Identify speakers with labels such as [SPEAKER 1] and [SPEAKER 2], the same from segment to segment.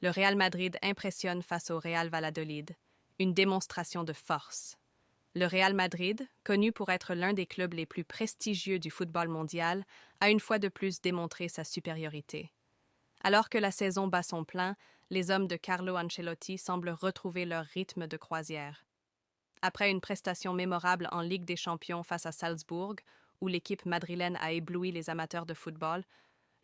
[SPEAKER 1] Le Real Madrid impressionne face au Real Valladolid, une démonstration de force. Le Real Madrid, connu pour être l'un des clubs les plus prestigieux du football mondial, a une fois de plus démontré sa supériorité. Alors que la saison bat son plein, les hommes de Carlo Ancelotti semblent retrouver leur rythme de croisière. Après une prestation mémorable en Ligue des Champions face à Salzbourg, où l'équipe madrilène a ébloui les amateurs de football,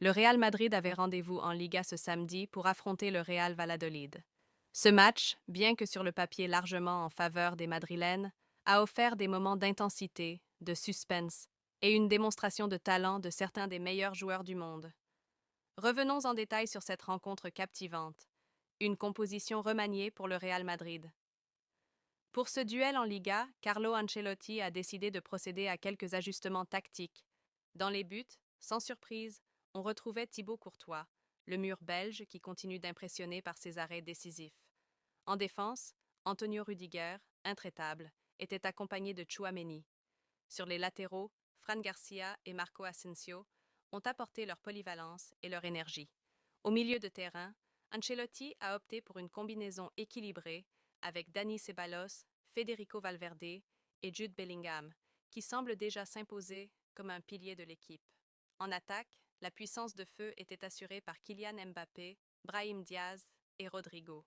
[SPEAKER 1] le Real Madrid avait rendez-vous en Liga ce samedi pour affronter le Real Valladolid. Ce match, bien que sur le papier largement en faveur des Madrilènes, a offert des moments d'intensité, de suspense et une démonstration de talent de certains des meilleurs joueurs du monde. Revenons en détail sur cette rencontre captivante. Une composition remaniée pour le Real Madrid. Pour ce duel en Liga, Carlo Ancelotti a décidé de procéder à quelques ajustements tactiques. Dans les buts, sans surprise, on retrouvait Thibaut Courtois, le mur belge qui continue d'impressionner par ses arrêts décisifs. En défense, Antonio Rudiger, intraitable, était accompagné de Tchouaméni. Sur les latéraux, Fran Garcia et Marco Asensio ont apporté leur polyvalence et leur énergie. Au milieu de terrain, Ancelotti a opté pour une combinaison équilibrée avec Dani Ceballos, Federico Valverde et Jude Bellingham, qui semble déjà s'imposer comme un pilier de l'équipe. En attaque, la puissance de feu était assurée par Kylian Mbappé, Brahim Diaz et Rodrigo.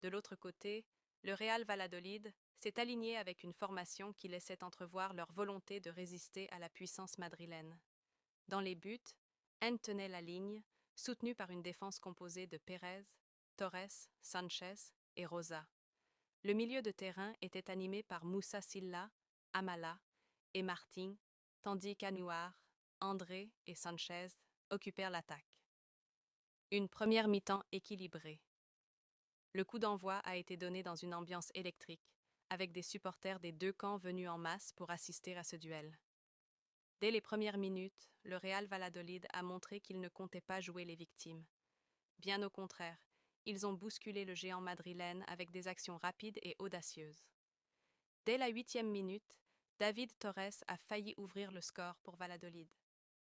[SPEAKER 1] De l'autre côté, le Real Valladolid s'est aligné avec une formation qui laissait entrevoir leur volonté de résister à la puissance madrilène. Dans les buts, N tenait la ligne, soutenu par une défense composée de Pérez, Torres, Sanchez et Rosa. Le milieu de terrain était animé par Moussa Silla, Amala et Martin, tandis qu'Anouar, André et Sanchez occupèrent l'attaque. Une première mi-temps équilibrée. Le coup d'envoi a été donné dans une ambiance électrique, avec des supporters des deux camps venus en masse pour assister à ce duel. Dès les premières minutes, le Real Valladolid a montré qu'il ne comptait pas jouer les victimes. Bien au contraire, ils ont bousculé le géant madrilène avec des actions rapides et audacieuses. Dès la 8e minute, David Torres a failli ouvrir le score pour Valladolid.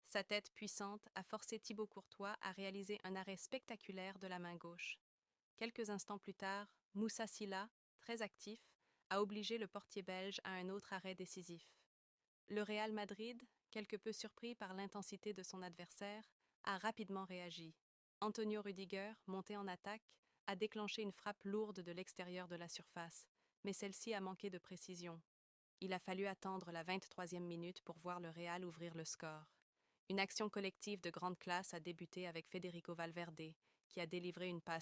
[SPEAKER 1] Sa tête puissante a forcé Thibaut Courtois à réaliser un arrêt spectaculaire de la main gauche. Quelques instants plus tard, Moussa Silla, très actif, a obligé le portier belge à un autre arrêt décisif. Le Real Madrid, quelque peu surpris par l'intensité de son adversaire, a rapidement réagi. Antonio Rudiger, monté en attaque, a déclenché une frappe lourde de l'extérieur de la surface, mais celle-ci a manqué de précision. Il a fallu attendre la 23e minute pour voir le Real ouvrir le score. Une action collective de grande classe a débuté avec Federico Valverde, qui a délivré une passe